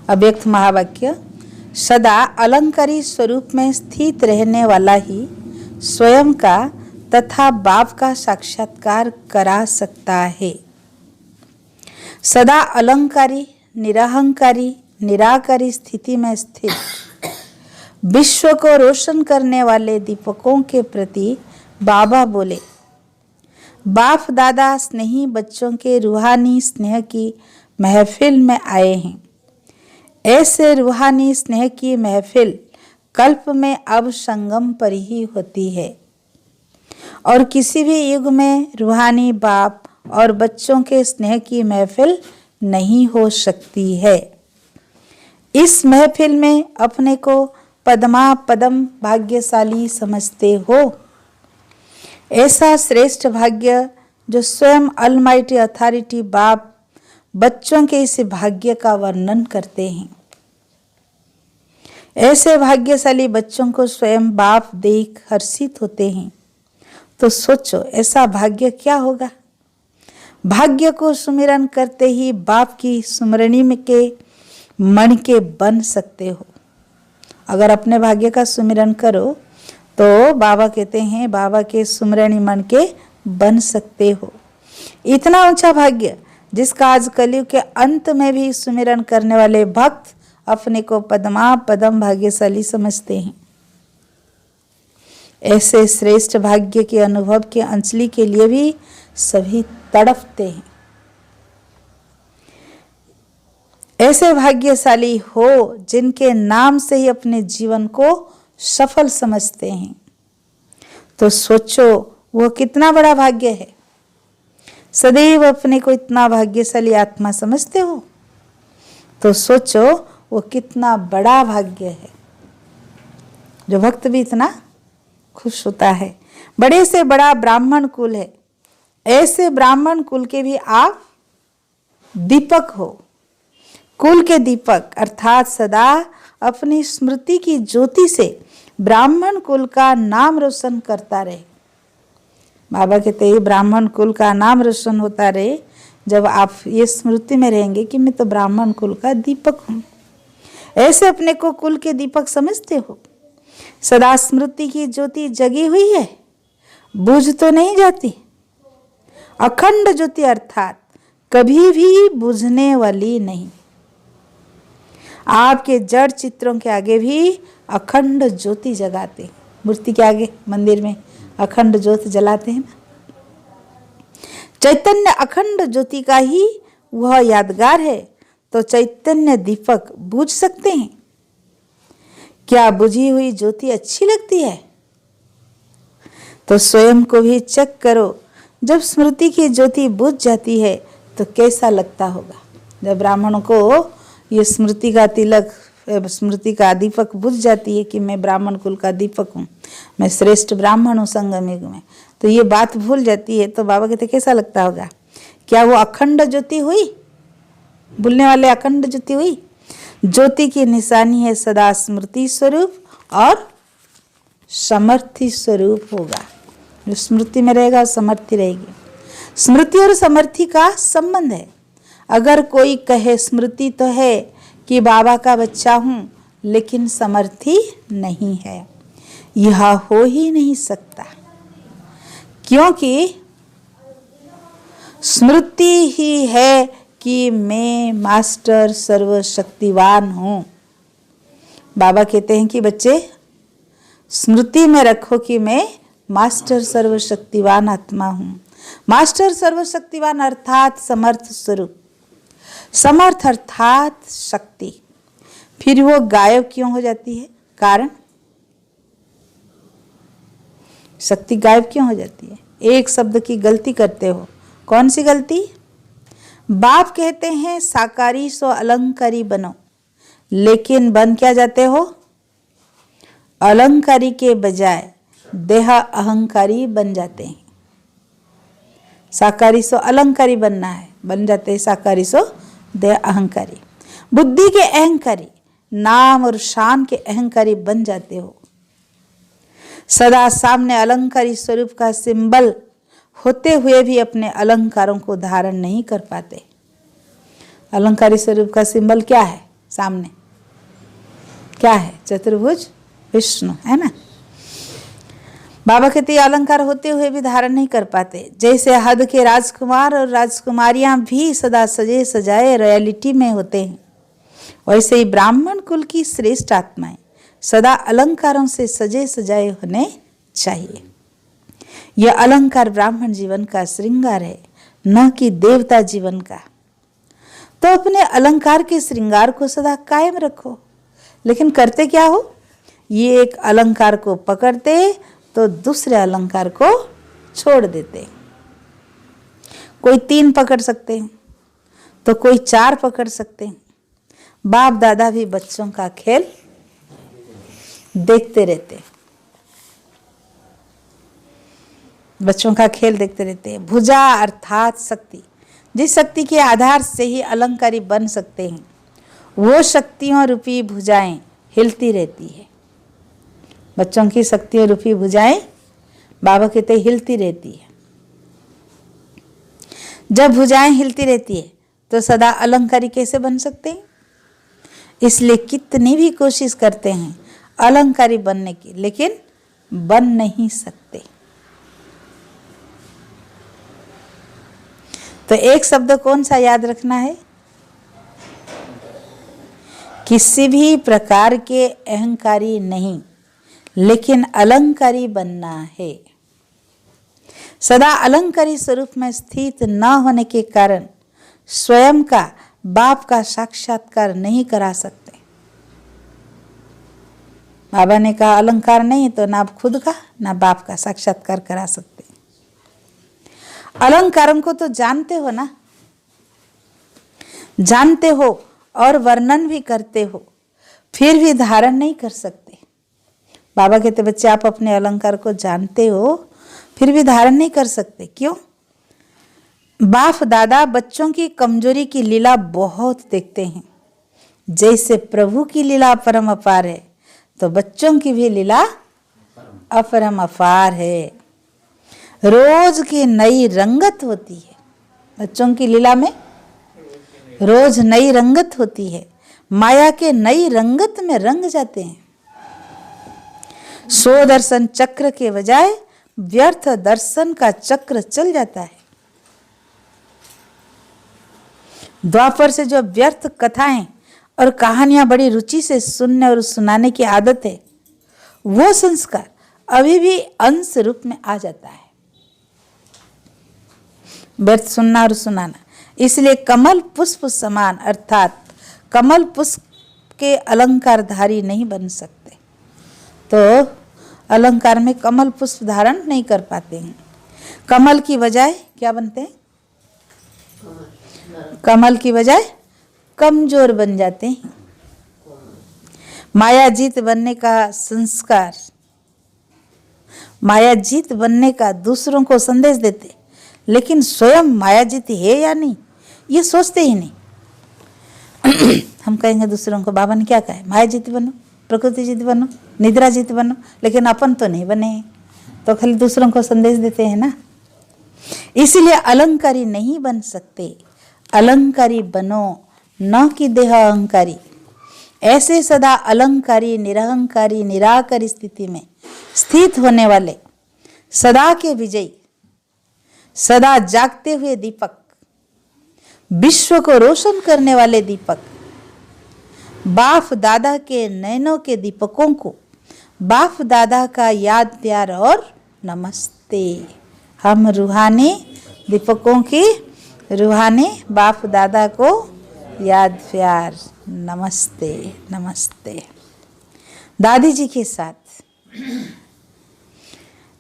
अव्यक्त महावाक्य, सदा अलंकारी स्वरूप में स्थित रहने वाला ही स्वयं का तथा बाप का साक्षात्कार करा सकता है। सदा अलंकारी, निरहंकारी, निराकारी स्थिति में स्थित विश्व को रोशन करने वाले दीपकों के प्रति बाबा बोले, बाप दादा स्नेही बच्चों के रूहानी स्नेह की महफिल में आए हैं। ऐसे रूहानी स्नेह की महफिल कल्प में अब संगम पर ही होती है और किसी भी युग में रूहानी बाप और बच्चों के स्नेह की महफिल नहीं हो सकती है। इस महफिल में अपने को पद्मा पदम भाग्यशाली समझते हो। ऐसा श्रेष्ठ भाग्य जो स्वयं अलमाइटी अथॉरिटी बाप बच्चों के इस भाग्य का वर्णन करते हैं। ऐसे भाग्यशाली बच्चों को स्वयं बाप देख हर्षित होते हैं। तो सोचो ऐसा भाग्य क्या होगा। भाग्य को सुमिरन करते ही बाप की सुमरणी में के मन के बन सकते हो। अगर अपने भाग्य का सुमिरन करो तो बाबा कहते हैं बाबा के सुमरणी मन के बन सकते हो। इतना ऊंचा भाग्य जिसका आज कलयुग के अंत में भी सुमिरन करने वाले भक्त अपने को पद्मा पदम भाग्यशाली समझते हैं। ऐसे श्रेष्ठ भाग्य के अनुभव के अंजलि के लिए भी सभी तड़पते हैं। ऐसे भाग्यशाली हो जिनके नाम से ही अपने जीवन को सफल समझते हैं। तो सोचो वो कितना बड़ा भाग्य है। सदैव अपने को इतना भाग्यशाली आत्मा समझते हो तो सोचो वो कितना बड़ा भाग्य है। जो भक्त भी इतना खुश होता है। बड़े से बड़ा ब्राह्मण कुल है। ऐसे ब्राह्मण कुल के भी आप दीपक हो। कुल के दीपक अर्थात सदा अपनी स्मृति की ज्योति से ब्राह्मण कुल का नाम रोशन करता रहे। बाबा कहते हैं ब्राह्मण कुल का नाम रोशन होता रहे जब आप ये स्मृति में रहेंगे कि मैं तो ब्राह्मण कुल का दीपक हूं। ऐसे अपने को कुल के दीपक समझते हो। सदा स्मृति की ज्योति जगी हुई है, बुझ तो नहीं जाती। अखंड ज्योति अर्थात कभी भी बुझने वाली नहीं। आपके जड़ चित्रों के आगे भी अखंड ज्योति जगाते। मूर्ति के आगे मंदिर में अखंड ज्योति जलाते हैं ना। चैतन्य अखंड ज्योति का ही वह यादगार है। तो चैतन्य दीपक बुझ सकते हैं। क्या बुझी हुई ज्योति अच्छी लगती है? तो स्वयं को भी चेक करो। जब स्मृति की ज्योति बुझ जाती है तो कैसा लगता होगा। जब ब्राह्मणों को ये स्मृति का तिलक, स्मृति का दीपक बुझ जाती है कि मैं ब्राह्मण कुल का दीपक हूँ, मैं श्रेष्ठ ब्राह्मण हूँ संगम युग में, तो ये बात भूल जाती है। तो बाबा कहते कैसा लगता होगा। क्या वो अखंड ज्योति हुई? भूलने वाले अखंड ज्योति हुई। ज्योति की निशानी है सदा स्मृति स्वरूप और समर्थी स्वरूप होगा। जो स्मृति में रहेगा समर्थी रहेगी। स्मृति और समर्थी का संबंध है। अगर कोई कहे स्मृति तो है कि बाबा का बच्चा हूं लेकिन समर्थी नहीं है, यह हो ही नहीं सकता। क्योंकि स्मृति ही है कि मैं मास्टर सर्वशक्तिवान हूं। बाबा कहते हैं कि बच्चे स्मृति में रखो कि मैं मास्टर सर्वशक्तिवान आत्मा हूं। मास्टर सर्वशक्तिवान अर्थात समर्थ स्वरूप। समर्थ अर्थात शक्ति। फिर वो गायब क्यों हो जाती है? कारण शक्ति गायब क्यों हो जाती है? एक शब्द की गलती करते हो। कौन सी गलती? बाप कहते हैं साकारी सो अलंकारी बनो, लेकिन बन क्या जाते हो? अलंकारी के बजाय देह अहंकारी बन जाते हैं। साकारी सो अलंकारी बनना है, बन जाते हैं साकारी सो देह अहंकारी। बुद्धि के अहंकारी, नाम और शान के अहंकारी बन जाते हो। सदा सामने अलंकारी स्वरूप का सिंबल होते हुए भी अपने अलंकारों को धारण नहीं कर पाते। अलंकारी स्वरूप का सिंबल क्या है? सामने क्या है? चतुर्भुज विष्णु है ना। बाबा कहते अलंकार होते हुए भी धारण नहीं कर पाते। जैसे हद के राजकुमार और राजकुमारियां भी सदा सजे सजाए रॉयलिटी में होते हैं, वैसे ही ब्राह्मण कुल की श्रेष्ठ आत्माएं सदा अलंकारों से सजे सजाए होने चाहिए। यह अलंकार ब्राह्मण जीवन का श्रृंगार है, न कि देवता जीवन का। तो अपने अलंकार के श्रृंगार को सदा कायम रखो। लेकिन करते क्या हो? ये एक अलंकार को पकड़ते तो दूसरे अलंकार को छोड़ देते। कोई 3 पकड़ सकते हैं तो कोई 4 पकड़ सकते हैं। बाप दादा भी बच्चों का खेल देखते रहते, बच्चों का खेल देखते रहते। भुजा अर्थात शक्ति, जिस शक्ति के आधार से ही अलंकारी बन सकते हैं, वो शक्तियों रूपी भुजाएं हिलती रहती है। बच्चों की शक्तियों रूपी भुजाएं बाबा कहते हिलती रहती है। जब भुजाएं हिलती रहती है तो सदा अलंकारी कैसे बन सकते हैं? इसलिए कितनी भी कोशिश करते हैं अलंकारी बनने की, लेकिन बन नहीं सकते। तो एक शब्द कौन सा याद रखना है? किसी भी प्रकार के अहंकारी नहीं, लेकिन अलंकारी बनना है। सदा अलंकारी स्वरूप में स्थित न होने के कारण स्वयं का बाप का साक्षात्कार नहीं करा सकते। बाबा ने कहा अलंकार नहीं तो ना आप खुद का ना बाप का साक्षात्कार करा सकते। अलंकारों को तो जानते हो ना, जानते हो और वर्णन भी करते हो, फिर भी धारण नहीं कर सकते। बाबा कहते बच्चे आप अपने अलंकार को जानते हो फिर भी धारण नहीं कर सकते। क्यों? बाप दादा बच्चों की कमजोरी की लीला बहुत देखते हैं। जैसे प्रभु की लीला परम अपार है, तो बच्चों की भी लीला अपरम अपार है। रोज की नई रंगत होती है। बच्चों की लीला में रोज नई रंगत होती है। माया के नई रंगत में रंग जाते हैं। 100 दर्शन चक्र के बजाय व्यर्थ दर्शन का चक्र चल जाता है। द्वापर से जो व्यर्थ कथाएं और कहानियां बड़ी रुचि से सुनने और सुनाने की आदत है, वो संस्कार अभी भी अंश रूप में आ जाता है। व्यर्थ सुनना और सुनाना। इसलिए कमल पुष्प समान अर्थात कमल पुष्प के अलंकारधारी नहीं बन सकते। तो अलंकार में कमल पुष्प धारण नहीं कर पाते हैं। कमल की बजाय क्या बनते हैं? कमल की बजाय कमजोर बन जाते हैं। मायाजीत बनने का संस्कार, मायाजीत बनने का दूसरों को संदेश देते, लेकिन स्वयं मायाजीत है या नहीं ये सोचते ही नहीं। हम कहेंगे दूसरों को बाबा ने क्या कहा है, मायाजीत बनो, प्रकृति जीत बनो, निद्रा जीत बनो, लेकिन अपन तो नहीं बने हैं, तो खाली दूसरों को संदेश देते हैं ना। इसीलिए अलंकारी नहीं बन सकते। अलंकारी बनो, न कि देह अहंकारी। ऐसे सदा अलंकारी निरहंकारी निराकार स्थिति में स्थित होने वाले सदा के विजयी, सदा जागते हुए दीपक, विश्व को रोशन करने वाले दीपक, बाप दादा के नैनों के दीपकों को बाप दादा का याद प्यार और नमस्ते। हम रूहानी दीपकों की रूहानी बाप दादा को याद प्यार नमस्ते नमस्ते। दादी जी के साथ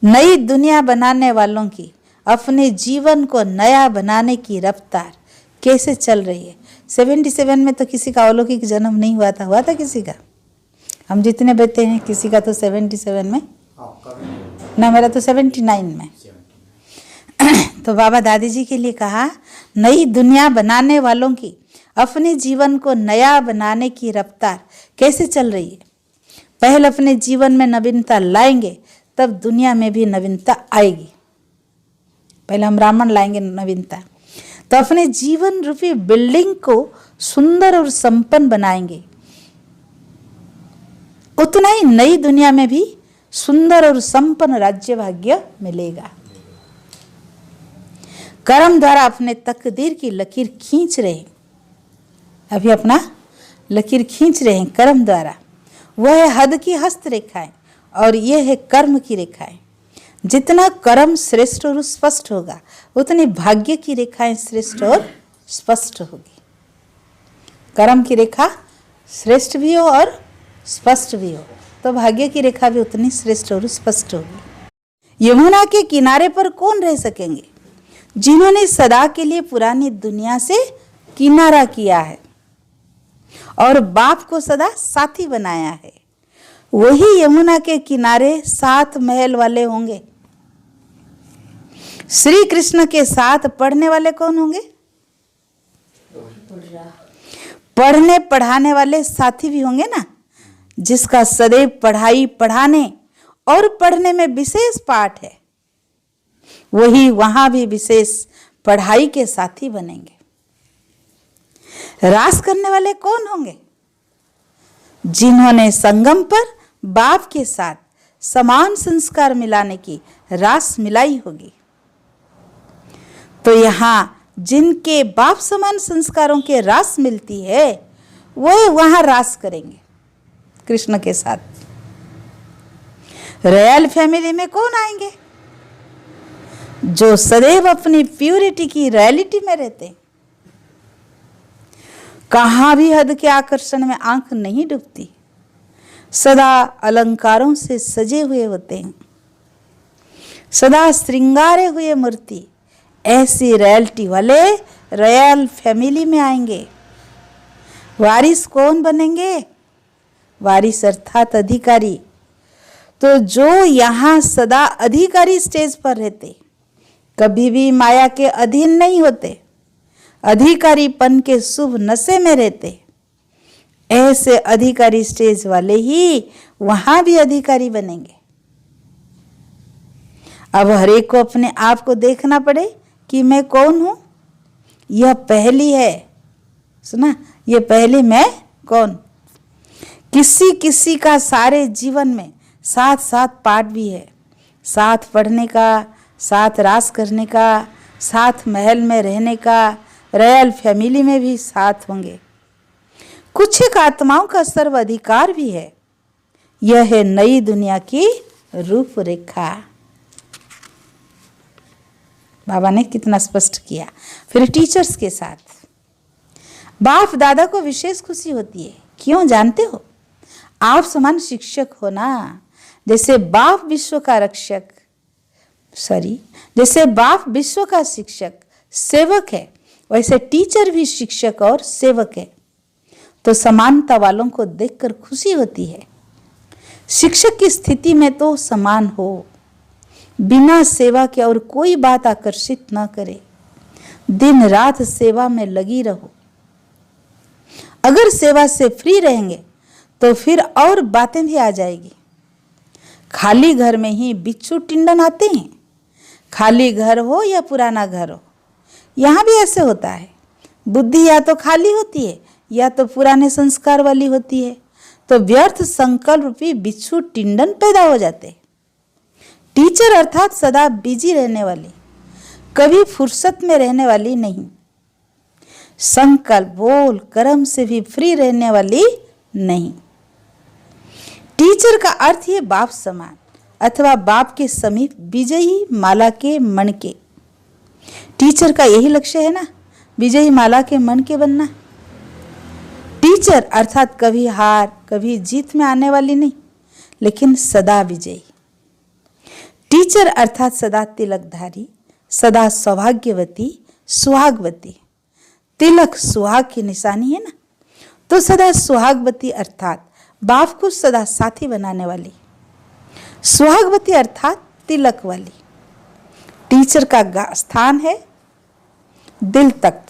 नई दुनिया बनाने वालों की अपने जीवन को नया बनाने की रफ्तार कैसे चल रही है। 77 में तो किसी का अलौकिक जन्म नहीं हुआ था किसी का? हम जितने बच्चे हैं किसी का तो 77 में ना, मेरा तो 79 में। तो बाबा दादी जी के लिए कहा नई दुनिया बनाने वालों की अपने जीवन को नया बनाने की रफ्तार कैसे चल रही है। पहले अपने जीवन में नवीनता लाएंगे तब दुनिया में भी नवीनता आएगी। पहले हम ब्राह्मण लाएंगे नवीनता, तो अपने जीवन रूपी बिल्डिंग को सुंदर और संपन्न बनाएंगे, उतना ही नई दुनिया में भी सुंदर और संपन्न राज्य भाग्य मिलेगा। कर्म द्वारा अपने तकदीर की लकीर खींच रहे हैं, अभी अपना लकीर खींच रहे हैं कर्म द्वारा। वह है हद की हस्त रेखाएं और यह है कर्म की रेखाएं। जितना कर्म श्रेष्ठ और स्पष्ट होगा, उतनी भाग्य की रेखाएं श्रेष्ठ और स्पष्ट होगी। कर्म की रेखा श्रेष्ठ भी हो और स्पष्ट भी हो, तो भाग्य की रेखा भी उतनी श्रेष्ठ और स्पष्ट होगी। यमुना के किनारे पर कौन रह सकेंगे? जिन्होंने सदा के लिए पुरानी दुनिया से किनारा किया है और बाप को सदा साथी बनाया है, वही यमुना के किनारे 7 महल वाले होंगे। श्री कृष्ण के साथ पढ़ने वाले कौन होंगे? पढ़ने पढ़ाने वाले साथी भी होंगे ना, जिसका सदैव पढ़ाई पढ़ाने और पढ़ने में विशेष पाठ है, वही वहां भी विशेष पढ़ाई के साथी बनेंगे। रास करने वाले कौन होंगे? जिन्होंने संगम पर बाप के साथ समान संस्कार मिलाने की रास मिलाई होगी। तो यहां जिनके बाप समान संस्कारों के रास मिलती है, वो वहां रास करेंगे कृष्ण के साथ। रॉयल फैमिली में कौन आएंगे? जो सदैव अपनी प्यूरिटी की रियलिटी में रहते हैं, कहां भी हद के आकर्षण में आंख नहीं डूबती, सदा अलंकारों से सजे हुए होते हैं, सदा श्रृंगारे हुए मूर्ति, ऐसी रॉयल्टी वाले रॉयल फैमिली में आएंगे। वारिस कौन बनेंगे? वारिस अर्थात अधिकारी। तो जो यहाँ सदा अधिकारी स्टेज पर रहते, कभी भी माया के अधीन नहीं होते, अधिकारीपन के शुभ नशे में रहते, ऐसे अधिकारी स्टेज वाले ही वहां भी अधिकारी बनेंगे। अब हरेक को अपने आप को देखना पड़े कि मैं कौन हूं। यह पहली है, सुना, यह पहली मैं कौन। किसी किसी का सारे जीवन में 7 पाठ भी है, 7 पढ़ने का, 7 रास करने का, 7 महल में रहने का, रॉयल फैमिली में भी 7 होंगे। कुछ एक आत्माओं का सर्वाधिकार भी है। यह है नई दुनिया की रूपरेखा। बाबा ने कितना स्पष्ट किया। फिर टीचर्स के साथ बाप दादा को विशेष खुशी होती है। क्यों जानते हो? आप समान शिक्षक हो ना। जैसे बाप विश्व का रक्षक, जैसे बाप विश्व का शिक्षक सेवक है, वैसे टीचर भी शिक्षक और सेवक है। तो समानता वालों को देखकर खुशी होती है। शिक्षक की स्थिति में तो समान हो, बिना सेवा के और कोई बात आकर्षित न करे, दिन रात सेवा में लगी रहो। अगर सेवा से फ्री रहेंगे तो फिर और बातें भी आ जाएगी। खाली घर में ही बिच्छू टिंडन आते हैं, खाली घर हो या पुराना घर हो, यहाँ भी ऐसे होता है। बुद्धि या तो खाली होती है या तो पुराने संस्कार वाली होती है, तो व्यर्थ संकल्प रूपी बिच्छू टिंडन पैदा हो जाते हैं। टीचर अर्थात सदा बिजी रहने वाली, कभी फुर्सत में रहने वाली नहीं, संकल्प बोल कर्म से भी फ्री रहने वाली नहीं। टीचर का अर्थ है बाप समान अथवा बाप के समीप विजयी माला के मन के। टीचर का यही लक्ष्य है ना, विजयी माला के मन के बनना। टीचर अर्थात कभी हार कभी जीत में आने वाली नहीं, लेकिन सदा विजयी। टीचर अर्थात सदा तिलकधारी, सदा सौभाग्यवती सुहागवती। तिलक सुहाग की निशानी है ना, तो सदा सुहागवती अर्थात बाप को सदा साथी बनाने वाली, सुहागवती अर्थात तिलक वाली। टीचर का स्थान है दिल तख्त।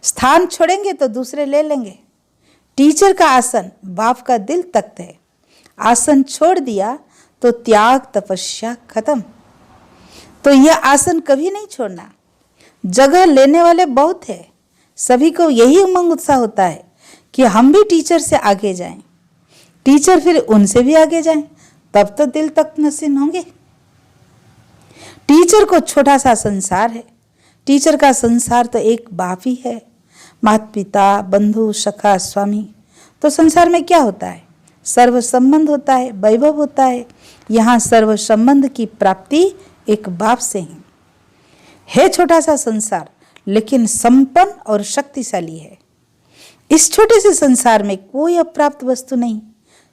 स्थान छोड़ेंगे तो दूसरे ले लेंगे। टीचर का आसन बाप का दिल तख्त है। आसन छोड़ दिया तो त्याग तपस्या खत्म। तो यह आसन कभी नहीं छोड़ना। जगह लेने वाले बहुत है। सभी को यही उमंग उत्साह होता है कि हम भी टीचर से आगे जाएं, टीचर फिर उनसे भी आगे जाएं, तब तो दिल तक नसीन होंगे। टीचर को छोटा सा संसार है। टीचर का संसार तो एक बाप ही है, माता पिता, बंधु, सखा, स्वामी। तो संसार में क्या होता है? सर्व संबंध होता है, वैभव होता है। यहाँ सर्व संबंध की प्राप्ति एक बाप से है छोटा सा संसार, लेकिन संपन्न और शक्तिशाली है। इस छोटे से संसार में कोई अप्राप्त वस्तु नहीं।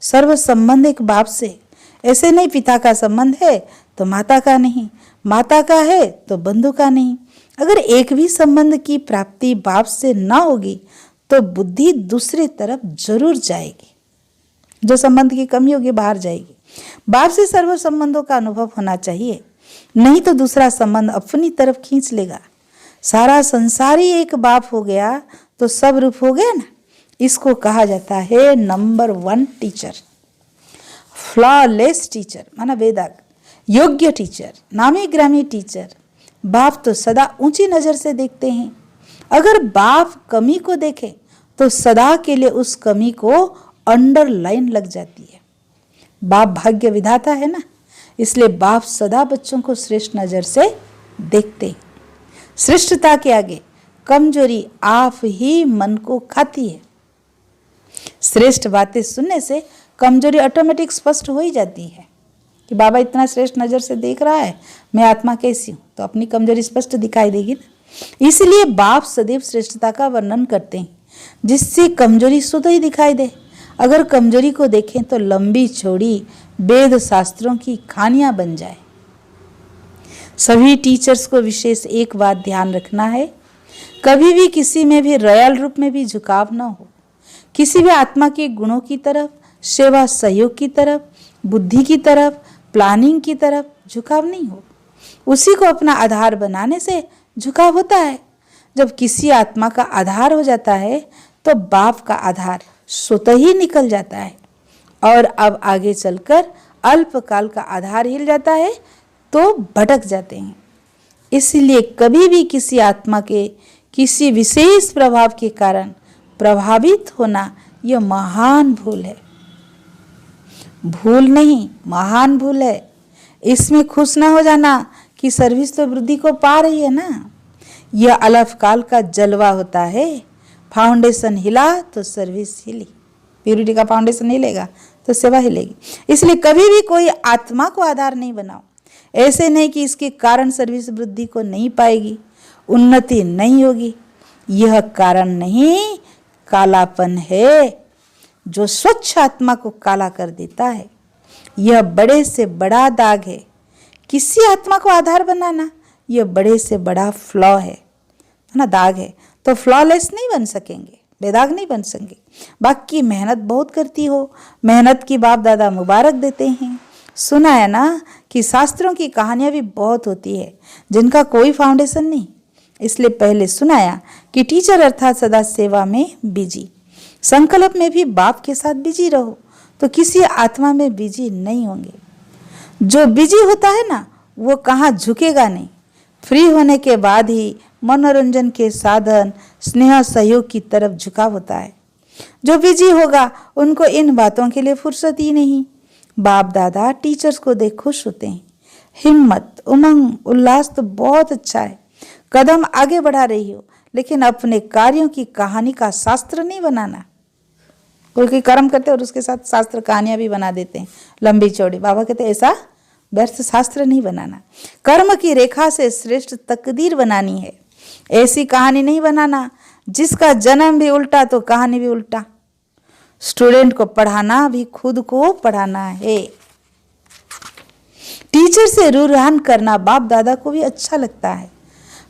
सर्व संबंध एक बाप से। ऐसे नहीं पिता का संबंध है तो माता का नहीं, माता का है तो बंधु का नहीं। अगर एक भी संबंध की प्राप्ति बाप से ना होगी तो बुद्धि दूसरी तरफ जरूर जाएगी। जो संबंध की कमी होगी बाहर जाएगी। बाप से सर्व संबंधों का अनुभव होना चाहिए, नहीं तो दूसरा संबंध अपनी तरफ खींच लेगा। सारा संसार ही एक बाप हो गया तो सब रूप हो गया ना। इसको कहा जाता है नंबर 1 टीचर, फ्लॉलेस टीचर, माना वेदाग, योग्य टीचर, नामी ग्रामी टीचर। बाप तो सदा ऊंची नजर से देखते हैं। अगर बाप कमी को देखे तो सदा के लिए उस कमी को अंडरलाइन लग जाती है। बाप भाग्य विधाता है ना, इसलिए बाप सदा बच्चों को श्रेष्ठ नजर से देखते हैं। श्रेष्ठता के आगे कमजोरी आप ही मन को खाती है। श्रेष्ठ बातें सुनने से कमजोरी ऑटोमेटिक स्पष्ट हो ही जाती है कि बाबा इतना श्रेष्ठ नजर से देख रहा है, मैं आत्मा कैसी हूं, तो अपनी कमजोरी स्पष्ट दिखाई देगी ना। इसलिए बाप सदैव श्रेष्ठता का वर्णन करते हैं, जिससे कमजोरी शुद्ध ही दिखाई दे। अगर कमजोरी को देखें तो लंबी चौड़ी वेद शास्त्रों की कहानियां बन जाए। सभी टीचर्स को विशेष एक बात ध्यान रखना है, कभी भी किसी में भी रॉयल रूप में भी झुकाव न हो। किसी भी आत्मा के गुणों की तरफ, सेवा सहयोग की तरफ, बुद्धि की तरफ, प्लानिंग की तरफ झुकाव नहीं हो। उसी को अपना आधार बनाने से झुकाव होता है। जब किसी आत्मा का आधार हो जाता है तो बाप का आधार स्वतः ही निकल जाता है, और अब आगे चलकर अल्पकाल का आधार हिल जाता है तो भटक जाते हैं। इसलिए कभी भी किसी आत्मा के किसी विशेष प्रभाव के कारण प्रभावित होना यह महान भूल है। भूल नहीं, महान भूल है। इसमें खुश ना हो जाना कि सर्विस तो वृद्धि को पा रही है ना। यह अल्पकाल का जलवा होता है। फाउंडेशन हिला तो सर्विस हिली। प्यूरिटी का फाउंडेशन हिलेगा तो सेवा हिलेगी। इसलिए कभी भी कोई आत्मा को आधार नहीं बनाओ। ऐसे नहीं कि इसके कारण सर्विस वृद्धि को नहीं पाएगी, उन्नति नहीं होगी। यह कारण नहीं, कालापन है जो स्वच्छ आत्मा को काला कर देता है। यह बड़े से बड़ा दाग है। किसी आत्मा को आधार बनाना यह बड़े से बड़ा फ्लॉ है ना, दाग है। तो फ्लॉलेस नहीं बन सकेंगे, बेदाग नहीं बन सकेंगे। बाकी मेहनत बहुत करती हो, मेहनत की बाप दादा मुबारक देते हैं। सुना है ना कि शास्त्रों की कहानियां भी बहुत होती है जिनका कोई फाउंडेशन नहीं। इसलिए पहले सुनाया कि टीचर अर्थात सदा सेवा में बिजी। संकल्प में भी बाप के साथ बिजी रहो तो किसी आत्मा में बिजी नहीं होंगे। जो बिजी होता है ना वो कहाँ झुकेगा नहीं। फ्री होने के बाद ही मनोरंजन के साधन, स्नेह सहयोग की तरफ झुकाव होता है। जो बिजी होगा उनको इन बातों के लिए फुर्सत ही नहीं। बाप दादा टीचर्स को देख खुश होते हैं। हिम्मत, उमंग, उल्लास तो बहुत अच्छा है, कदम आगे बढ़ा रही हो, लेकिन अपने कार्यों की कहानी का शास्त्र नहीं बनाना। कोई कर्म करते और उसके साथ शास्त्र कहानियां भी बना देते हैं लंबी चौड़ी। बाबा कहते ऐसा व्यर्थ शास्त्र नहीं बनाना। कर्म की रेखा से श्रेष्ठ तकदीर बनानी है। ऐसी कहानी नहीं बनाना जिसका जन्म भी उल्टा तो कहानी भी उल्टा। स्टूडेंट को पढ़ाना भी खुद को पढ़ाना है। टीचर से रूरहान करना बाप दादा को भी अच्छा लगता है।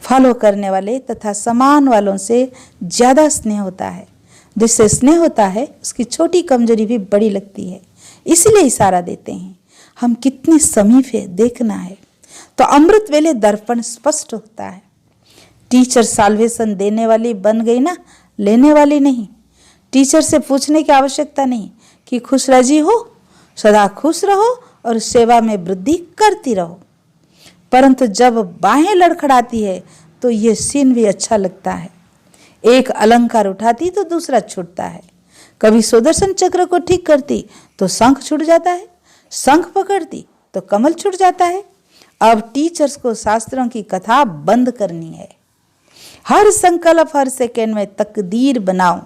फॉलो करने वाले तथा समान वालों से ज्यादा स्नेह होता है। जिससे स्नेह होता है उसकी छोटी कमजोरी भी बड़ी लगती है, इसलिए इशारा देते हैं। हम कितने समीप है देखना है तो अमृत वेले दर्पण स्पष्ट होता है। टीचर साल्वेशन देने वाली बन गई ना, लेने वाली नहीं। टीचर से पूछने की आवश्यकता नहीं कि खुश राजी हो, सदा खुश रहो और सेवा में वृद्धि करती रहो। परंतु जब बाहें लड़खड़ाती है तो ये सीन भी अच्छा लगता है। एक अलंकार उठाती तो दूसरा छूटता है। कभी सुदर्शन चक्र को ठीक करती तो शंख छूट जाता है, शंख पकड़ती तो कमल छूट जाता है। अब टीचर्स को शास्त्रों की कथा बंद करनी है। हर संकल्प हर सेकेंड में तकदीर बनाओ।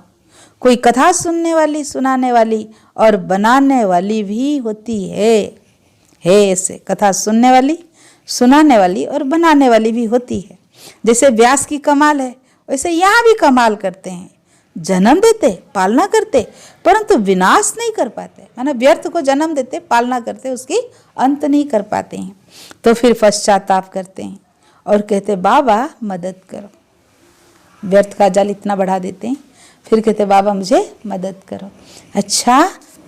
कोई कथा सुनने वाली, सुनाने वाली और बनाने वाली भी होती है ऐसे कथा सुनने वाली, सुनाने वाली और बनाने वाली भी होती है। जैसे व्यास की कमाल है, वैसे यहाँ भी कमाल करते हैं। जन्म देते, पालना करते, परंतु विनाश नहीं कर पाते। माना व्यर्थ को जन्म देते, पालना करते, उसकी अंत नहीं कर पाते हैं। तो फिर पश्चाताप करते हैं और कहते बाबा मदद करो। व्यर्थ का जाल इतना बढ़ा देते हैं, फिर कहते बाबा मुझे मदद करो। अच्छा,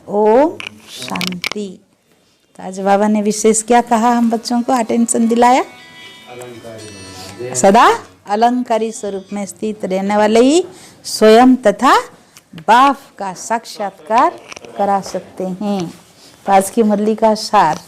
ओम शांति। तो आज बाबा ने विशेष क्या कहा, हम बच्चों को अटेंशन दिलाया, सदा अलंकारी स्वरूप में स्थित रहने वाले ही स्वयं तथा बाप का साक्षात्कार करा सकते हैं। तो आज की मुरली का सार,